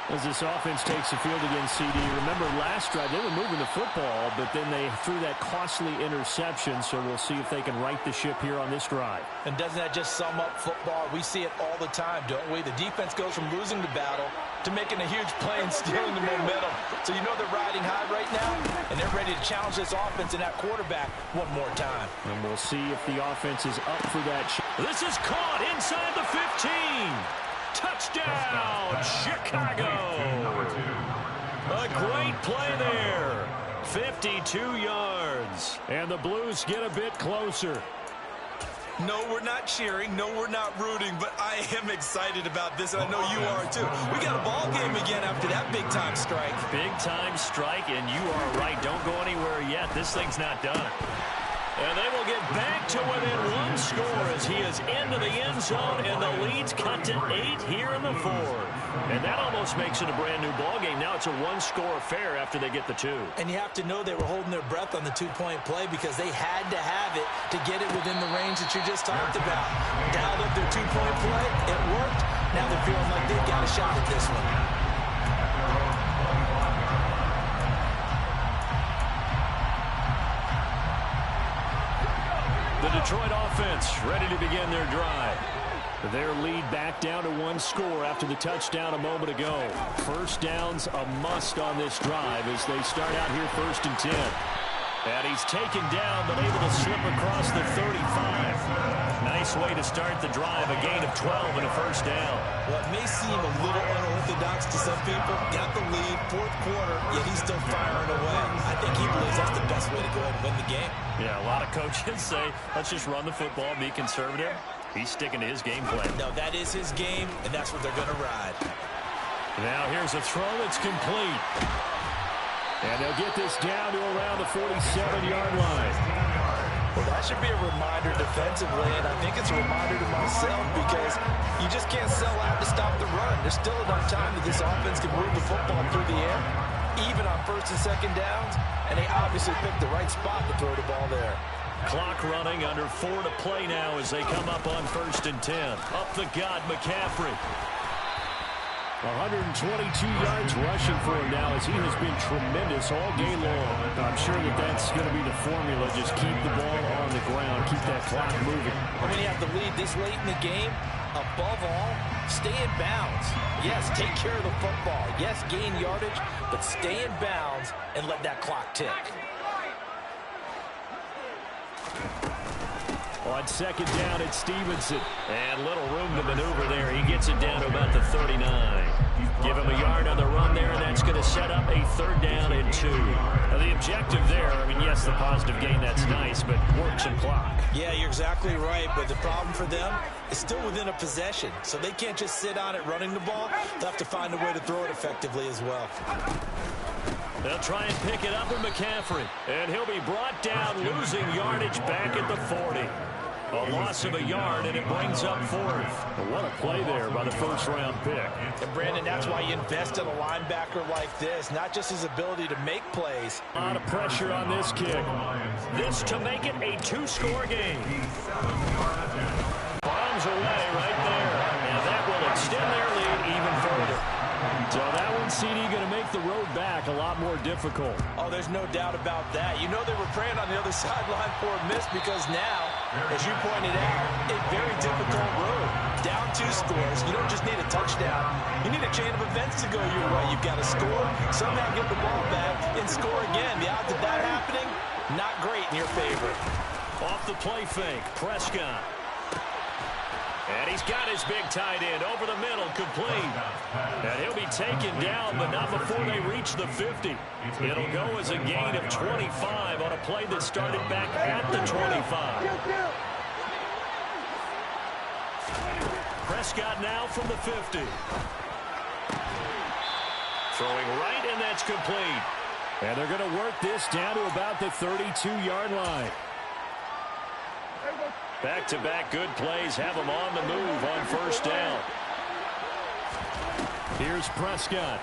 As this offense takes the field against CD, remember last drive they were moving the football, but then they threw that costly interception, so we'll see if they can right the ship here on this drive. And doesn't that just sum up football? We see it all the time, don't we? The defense goes from losing the battle to making a huge play and stealing the momentum. So you know they're riding high right now, and they're ready to challenge this offense and that quarterback one more time. And we'll see if the offense is up for that. This is caught inside the 15. Touchdown, Chicago! A great play there. 52 yards. And the Blues get a bit closer. No, we're not cheering. No, we're not rooting. But I am excited about this, and I know you are too. We got a ball game again after that big-time strike. Big-time strike, and you are right. Don't go anywhere yet. This thing's not done. And they will get back to within 1 score as he is into the end zone, and the lead's cut to 8 here in the fourth. And that almost makes it a brand-new ball game. Now it's a 1-score affair after they get the 2. And you have to know they were holding their breath on the 2-point play because they had to have it to get it within the range that you just talked about. Dialed up their 2-point play. It worked. Now they're feeling like they've got a shot at this one. The Detroit offense ready to begin their drive. Their lead back down to 1 score after the touchdown a moment ago. First down's a must on this drive as they start out here 1st and 10. And he's taken down but able to slip across the 35. Nice way to start the drive, a gain of 12 and a first down. Well, it may seem a little unorthodox to some people. Got the lead, 4th quarter, yet he's still firing away. I think he believes that's the best way to go ahead and win the game. Yeah, a lot of coaches say, let's just run the football, be conservative. He's sticking to his game plan. No, that is his game, and that's what they're going to ride. Now here's a throw that's complete. And they'll get this down to around the 47-yard line. Well, that should be a reminder defensively, and I think it's a reminder to myself because you just can't sell out to stop the run. There's still enough time that this offense can move the football through the air, even on 1st and 2nd downs, and they obviously picked the right spot to throw the ball there. Clock running, under 4 to play now as they come up on 1st and 10. Up the gut, McCaffrey. 122 yards rushing for him now as he has been tremendous all game long. I'm sure that that's going to be the formula. Just keep the ball on the ground, keep that clock moving. And when you have the lead this late in the game, above all, stay in bounds. Yes, take care of the football. Yes, gain yardage, but stay in bounds and let that clock tick. On second down, it's Stevenson. And little room to maneuver there. He gets it down to about the 39. Give him a yard on the run there, and that's going to set up a 3rd down and 2. Now, the objective there, I mean, yes, the positive gain, that's nice, but work some clock. Yeah, you're exactly right, but the problem for them is still within a possession, so they can't just sit on it running the ball. They'll have to find a way to throw it effectively as well. They'll try and pick it up with McCaffrey, and he'll be brought down, losing yardage back at the 40. A loss of a yard, and it brings up 4th. What a play there by the first-round pick. And, Brandon, that's why you invest in a linebacker like this, not just his ability to make plays. A lot of pressure on this kick. This to make it a 2-score game. Bombs away right there, and that will extend their lead even further. So that one, CD, going to make the road back a lot more difficult. Oh, there's no doubt about that. You know they were praying on the other sideline for a miss because now, as you pointed out, a very difficult road. Down 2 scores. You don't just need a touchdown. You need a chain of events to go your way. You've got to score, somehow get the ball back, and score again. The odds of that happening, not great in your favor. Off the play fake, Prescott. And he's got his big tight end over the middle, complete. And he'll be taken down, but not before they reach the 50. It'll go as a gain of 25 on a play that started back at the 25. Prescott now from the 50. Throwing right, and that's complete. And they're going to work this down to about the 32-yard line. Back-to-back good plays have them on the move on 1st down. Here's Prescott.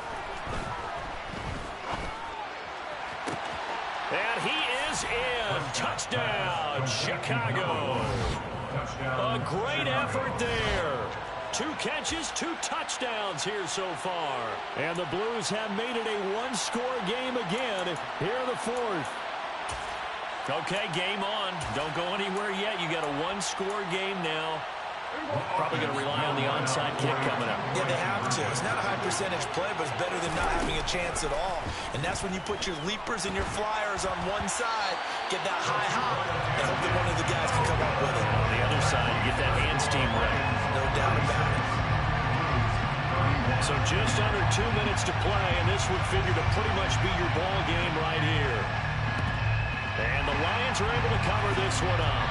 And he is in. Touchdown, Chicago. A great effort there. 2 catches, 2 touchdowns here so far. And the Blues have made it a 1-score game again here in the 4th. Okay, game on. Don't go anywhere yet. You got a 1-score game now. Probably going to rely on the onside kick coming up. Yeah, they have to. It's not a high percentage play, but it's better than not having a chance at all. And that's when you put your leapers and your flyers on one side, get that high hop, and hope that one of the guys can come up with it. On the other side, you get that hands team ready. No doubt about it. So just under 2 minutes to play, and this would figure to pretty much be your ball game right here. And the Lions are able to cover this one up.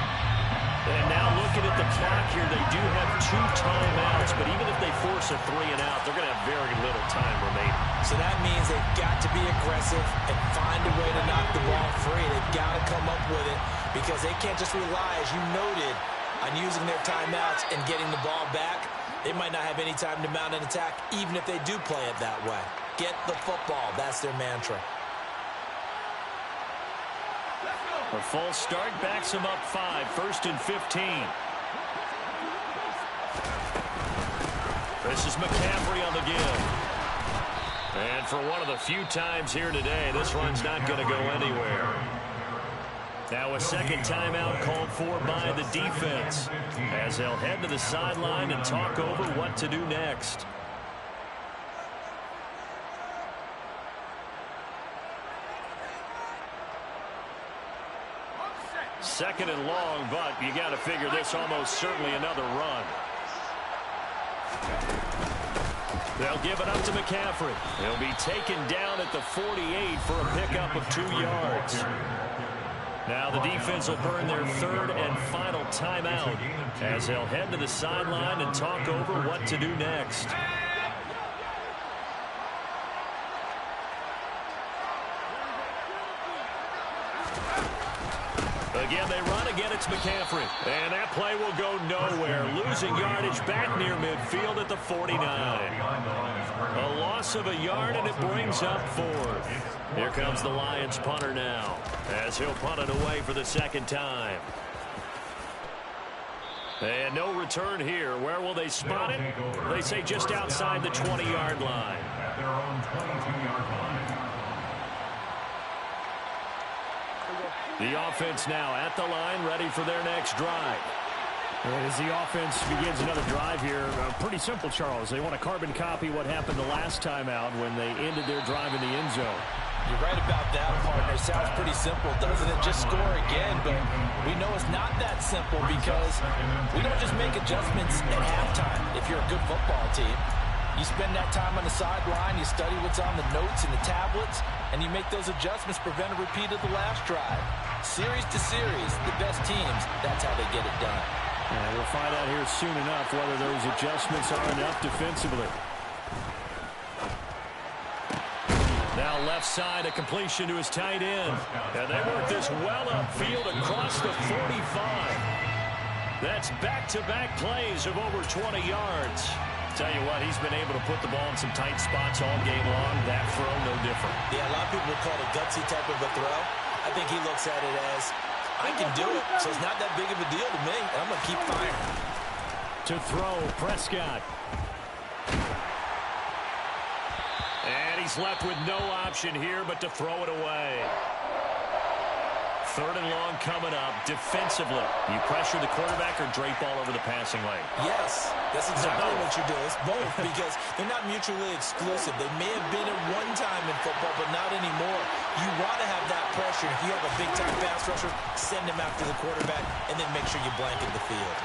And now looking at the clock here, they do have 2 timeouts, but even if they force a 3 and out, they're going to have very little time remaining. So that means they've got to be aggressive and find a way to knock the ball free. They've got to come up with it because they can't just rely, as you noted, on using their timeouts and getting the ball back. They might not have any time to mount an attack, even if they do play it that way. Get the football. That's their mantra. A false start backs them up 5, 1st and 15. This is McCaffrey on the give. And for one of the few times here today, this run's not going to go anywhere. Now a second timeout called for by the defense as they'll head to the sideline and talk over what to do next. Second and long, but you got to figure this almost certainly another run. They'll give it up to McCaffrey. He'll be taken down at the 48 for a pickup of 2 yards. Now the defense will burn their 3rd and final timeout as they'll head to the sideline and talk over what to do next. Again, they run. Again, it's McCaffrey. And that play will go nowhere. Losing yardage back near midfield at the 49. A loss of a yard, and it brings up 4th. Here comes the Lions punter now as he'll punt it away for the 2nd time. And no return here. Where will they spot it? They say just outside the 20-yard line. At their own 22-yard line. The offense now at the line, ready for their next drive. And as the offense begins another drive here, pretty simple, Charles. They want to carbon copy what happened the last time out when they ended their drive in the end zone. You're right about that, partner. Sounds pretty simple, doesn't it? Just score again, but we know it's not that simple because we don't just make adjustments at halftime if you're a good football team. You spend that time on the sideline, you study what's on the notes and the tablets, and you make those adjustments, prevent a repeat of the last drive. Series to series, the best teams, that's how they get it done. And we'll find out here soon enough whether those adjustments are enough defensively. Now left side, a completion to his tight end. And they work this well upfield across the 45. That's back-to-back plays of over 20 yards. Tell you what, he's been able to put the ball in some tight spots all game long. That throw, no different. Yeah, a lot of people would call it a gutsy type of a throw. I think he looks at it as, I can do it, so it's not that big of a deal to me, and I'm going to keep firing. To throw, Prescott. And he's left with no option here but to throw it away. 3rd and long coming up defensively. You pressure the quarterback or drape all over the passing lane? Yes, that's exactly what you do. It's both because they're not mutually exclusive. They may have been at one time in football, but not anymore. You want to have that pressure. If you have a big-time pass rusher, send him after the quarterback, and then make sure you blanket the field.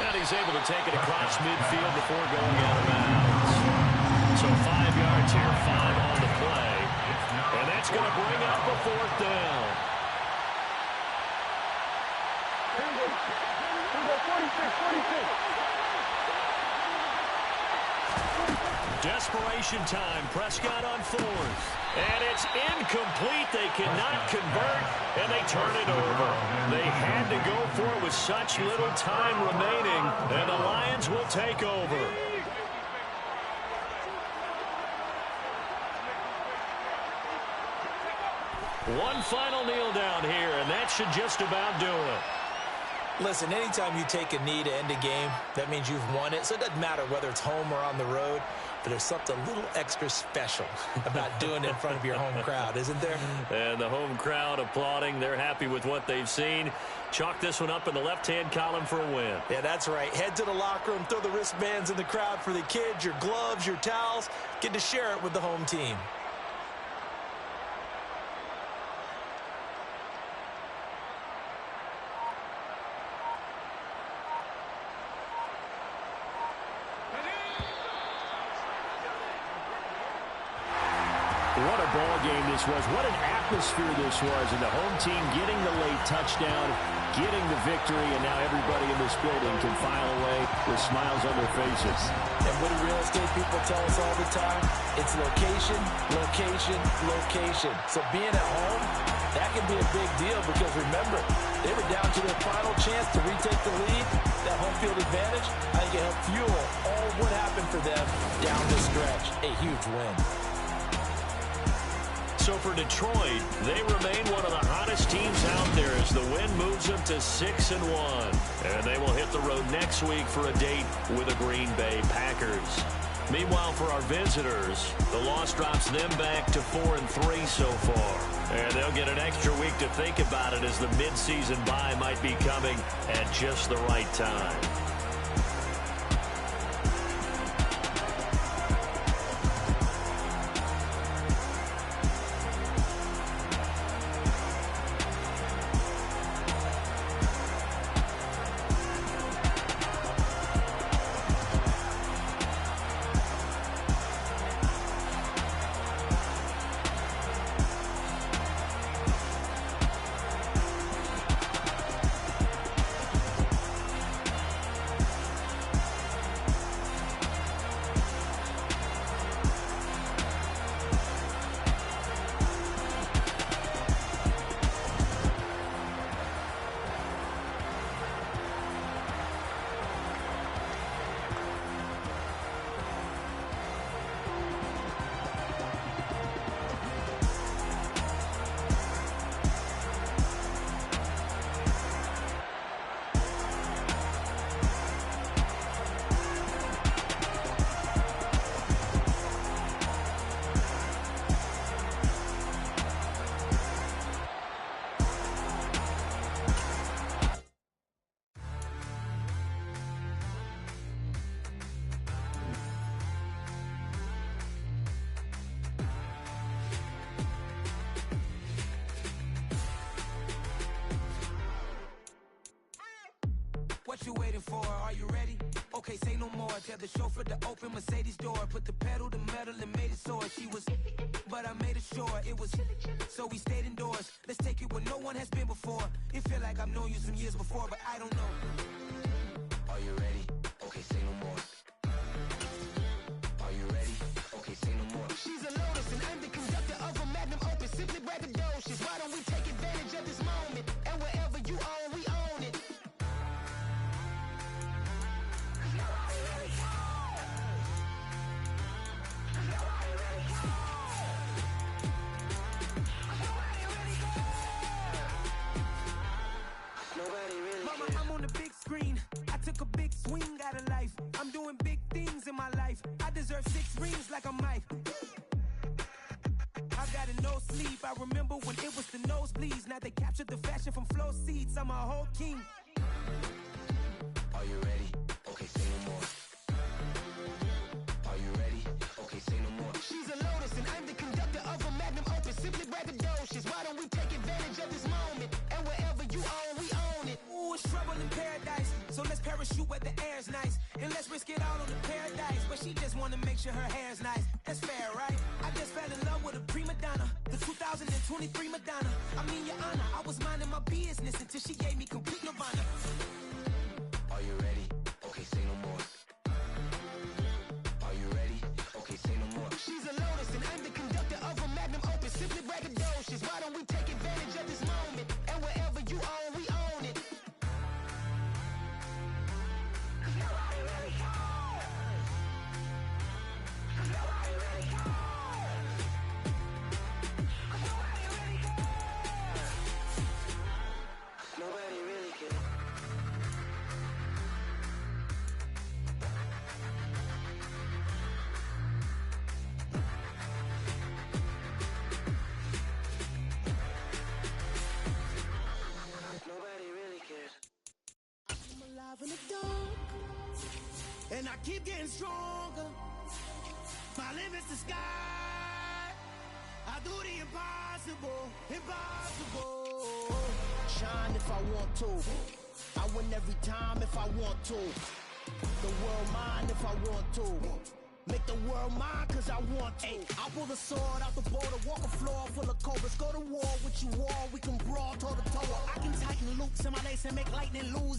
And he's able to take it across midfield before going out of bounds. So 5 yards here, 5 on the play. And that's going to bring up a 4th down. Desperation time. Prescott on 4th. And it's incomplete. They cannot convert, and they turn it over. They had to go for it with such little time remaining, and the Lions will take over. One final kneel down here, and that should just about do it. Listen, anytime you take a knee to end a game, that means you've won it. So it doesn't matter whether it's home or on the road, but there's something a little extra special about doing it in front of your home crowd, isn't there? And the home crowd applauding. They're happy with what they've seen. Chalk this one up in the left-hand column for a win. Yeah, that's right. Head to the locker room, throw the wristbands in the crowd for the kids, your gloves, your towels. Get to share it with the home team. What a ball game this was. What an atmosphere this was. And the home team getting the late touchdown, getting the victory, and now everybody in this building can file away with smiles on their faces. And what do real estate people tell us all the time? It's location, location, location. So being at home, that can be a big deal because remember, they were down to their final chance to retake the lead. That home field advantage, I think it helped fuel all what happened for them down the stretch. A huge win. So for Detroit, they remain one of the hottest teams out there as the win moves them to 6-1. And they will hit the road next week for a date with the Green Bay Packers. Meanwhile, for our visitors, the loss drops them back to 4-3 so far. And they'll get an extra week to think about it as the midseason bye might be coming at just the right time. What you waiting for? Are you ready? Okay, say no more. Tell the chauffeur to open Mercedes door. Put the pedal to metal and made it soar. She was, but I made it sure it was. So we stayed indoors. Let's take it where no one has been before. It feel like I've known you some years before, but I don't know. Are you ready? Okay, say no more. Are you ready? Okay, say no more. She's a Lotus and I'm the conductor of a Magnum Opus. Simply braggadocious. Why don't we take advantage of this moment? And wherever you own, we own it. Mama, I'm on the big screen. I took a big swing out of life. I'm doing big things in my life. I deserve 6 rings like I'm Mike. I got a no sleep. I remember when it was the nosebleeds. Now they captured the fashion from flow seats. I'm a whole king. Are you ready? Okay, say no more. Are you ready? Okay, say no more. She's a Lotus and I'm the conductor of a Magnum Opus. Simply braggadocious. Why don't we take advantage of this moment? And wherever you own, we own it. Ooh, it's trouble in paradise. So let's parachute where the air's nice. And let's risk it all on the paradise. But she just wanna make sure her hair's nice. That's fair, right? I just fell in love with a prima donna. The 2023 Madonna. I mean, your honor, I was minding my business until she gave me complete nirvana. Are you ready? Okay, say no more. Are you ready? Okay, say no more. She's a Lotus and I'm the conductor of a Magnum Opus. Simply braggadocious. Why don't we take advantage of this moment? And wherever you own, we own it. Nobody really cares. Nobody really cares. Nobody really cares. Nobody really cares. Nobody really cares. I'm alive in the dark, and I keep getting stronger. My limit's the sky. I do the impossible, impossible. Shine if I want to. I win every time if I want to. The world mine if I want to. Make the world mine cause I want to. I pull the sword out the border, walk a floor full of cobras. Go to war with you all, we can brawl toe to toe. I can tighten loops in my lace and make lightning lose.